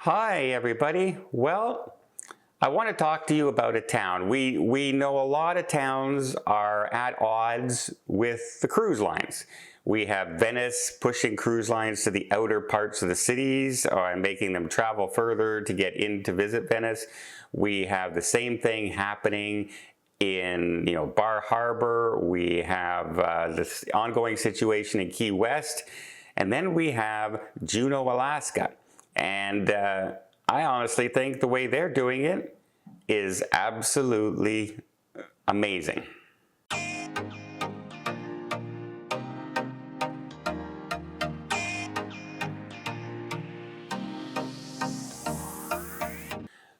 Hi, everybody. Well, I want to talk to you about a town. We know a lot of towns are at odds with the cruise lines. We have Venice pushing cruise lines to the outer parts of the cities and making them travel further to get in to visit Venice. We have the same thing happening in Bar Harbor. We have this ongoing situation in Key West. And then we have Juneau, Alaska. And I honestly think the way they're doing it is absolutely amazing.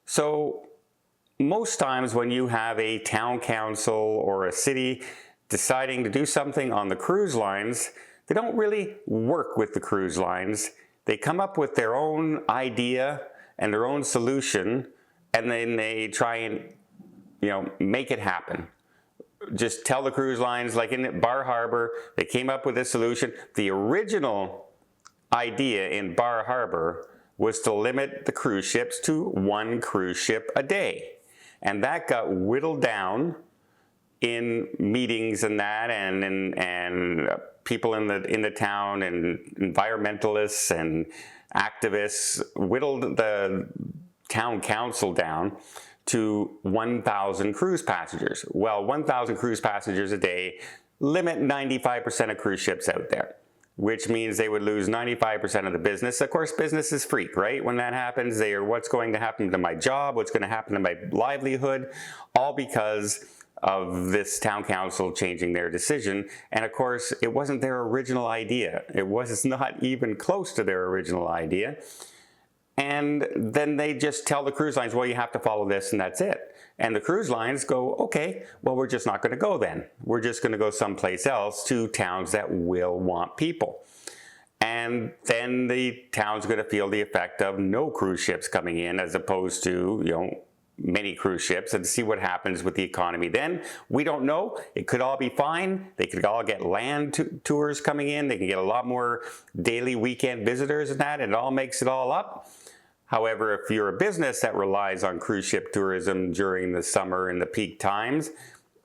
So most times when you have a town council or a city deciding to do something on the cruise lines, they don't really work with the cruise lines. They come up with their own idea and their own solution, and then they try and make it happen. Just tell the cruise lines, like in Bar Harbor, they came up with a solution. The original idea in Bar Harbor was to limit the cruise ships to one cruise ship a day. And that got whittled down in meetings and that, and people in the town and environmentalists and activists whittled the town council down to 1,000 cruise passengers. Well, 1,000 cruise passengers a day limit 95% of cruise ships out there, which means they would lose 95% of the business. Of course, business is freak, right? When that happens, they are, what's going to happen to my job? What's going to happen to my livelihood? All because of this town council changing their decision. And of course, it wasn't their original idea. It was not even close to their original idea. And then they just tell the cruise lines, well, you have to follow this and that's it. And the cruise lines go, okay, well, we're just not going to go then. We're just going to go someplace else to towns that will want people. And then the town's going to feel the effect of no cruise ships coming in as opposed to, many cruise ships, and see what happens with the economy then. We don't know. It could all be fine. They could all get land tours coming in. They can get a lot more daily weekend visitors and that. And it all makes it all up. However, if you're a business that relies on cruise ship tourism during the summer and the peak times,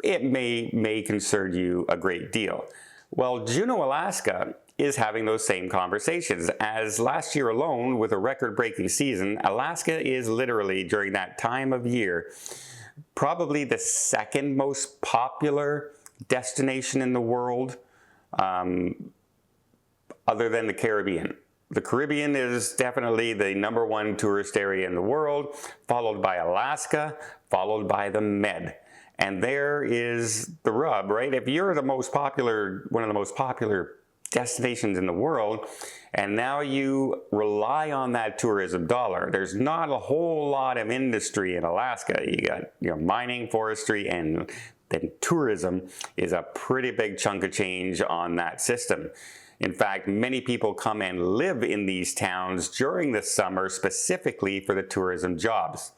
it may concern you a great deal. Well, Juneau, Alaska is having those same conversations. As last year alone, with a record-breaking season, Alaska is literally, during that time of year, probably the second most popular destination in the world, other than the Caribbean. The Caribbean is definitely the #1 tourist area in the world, followed by Alaska, followed by the Med. And there is the rub, right? If you're one of the most popular destinations in the world, and now you rely on that tourism dollar, there's not a whole lot of industry in Alaska. You got mining, forestry, and then tourism is a pretty big chunk of change on that system. In fact, many people come and live in these towns during the summer specifically for the tourism jobs.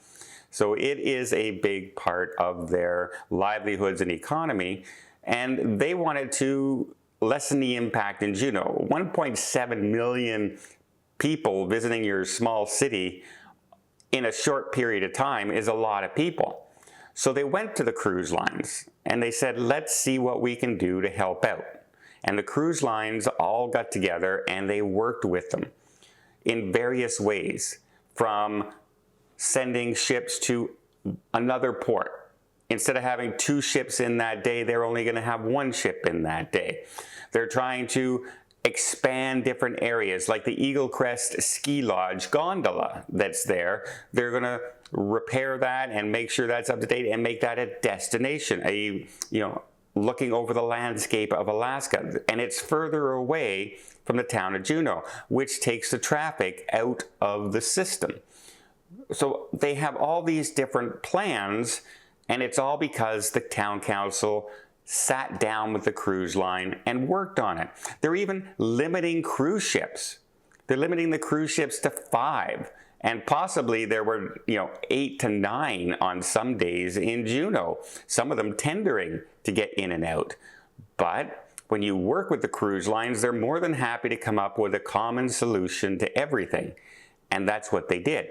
So it is a big part of their livelihoods and economy, and they wanted to lessen the impact in Juneau. 1.7 million people visiting your small city in a short period of time is a lot of people. So they went to the cruise lines and they said, let's see what we can do to help out. And the cruise lines all got together and they worked with them in various ways, from sending ships to another port. Instead of having 2 ships in that day, they're only going to have 1 ship in that day. They're trying to expand different areas, like the Eagle Crest Ski Lodge gondola that's there. They're going to repair that and make sure that's up to date and make that a destination, looking over the landscape of Alaska. And it's further away from the town of Juneau, which takes the traffic out of the system. So they have all these different plans, and it's all because the town council sat down with the cruise line and worked on it. They're even limiting cruise ships. They're limiting the cruise ships to 5. And possibly there were, 8 to 9 on some days in Juneau, some of them tendering to get in and out. But when you work with the cruise lines, they're more than happy to come up with a common solution to everything. And that's what they did.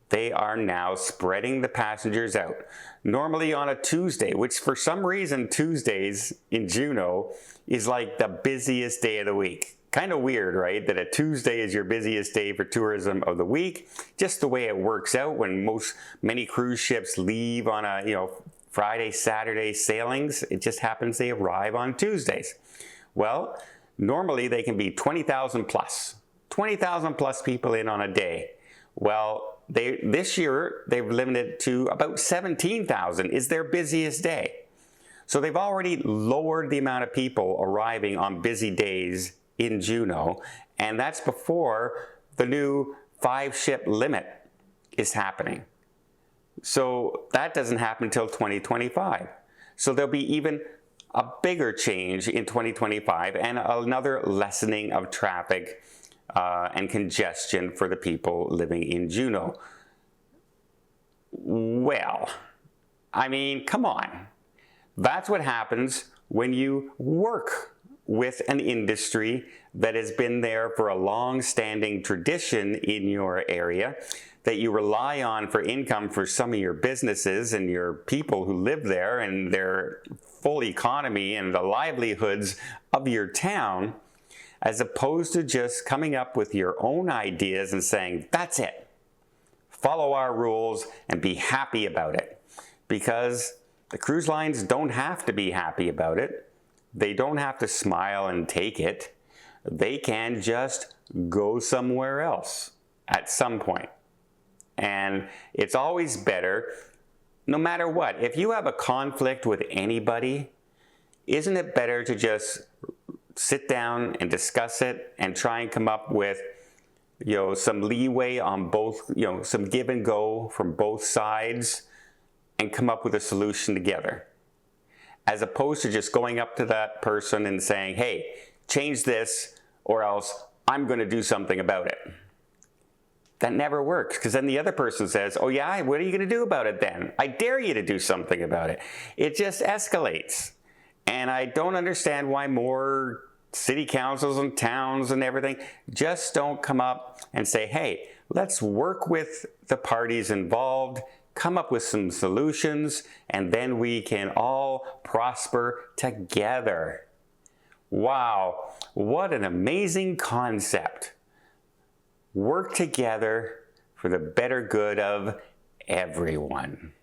They are now spreading the passengers out. Normally on a Tuesday, which for some reason Tuesdays in Juneau is like the busiest day of the week. Kind of weird, right? That a Tuesday is your busiest day for tourism of the week. Just the way it works out when many cruise ships leave on a Friday, Saturday sailings. It just happens they arrive on Tuesdays. Well, normally they can be 20,000 plus. 20,000 plus people in on a day. Well, this year they've limited to about 17,000 is their busiest day. So they've already lowered the amount of people arriving on busy days in Juneau, and that's before the new 5-ship limit is happening. So that doesn't happen until 2025. So there'll be even a bigger change in 2025 and another lessening of traffic and congestion for the people living in Juneau. Well, I mean, come on. That's what happens when you work with an industry that has been there for a long-standing tradition in your area, that you rely on for income for some of your businesses and your people who live there and their full economy and the livelihoods of your town, as opposed to just coming up with your own ideas and saying, that's it. Follow our rules and be happy about it. Because the cruise lines don't have to be happy about it. They don't have to smile and take it. They can just go somewhere else at some point. And it's always better, no matter what. If you have a conflict with anybody, isn't it better to just sit down and discuss it and try and come up with some leeway on both, some give and go from both sides and come up with a solution together, as opposed to just going up to that person and saying, hey, change this or else I'm going to do something about it. That never works, because then the other person says, oh yeah, what are you going to do about it then? I dare you to do something about it. It just escalates. And I don't understand why more city councils and towns and everything just don't come up and say, hey, let's work with the parties involved, come up with some solutions, and then we can all prosper together. Wow, what an amazing concept. Work together for the better good of everyone.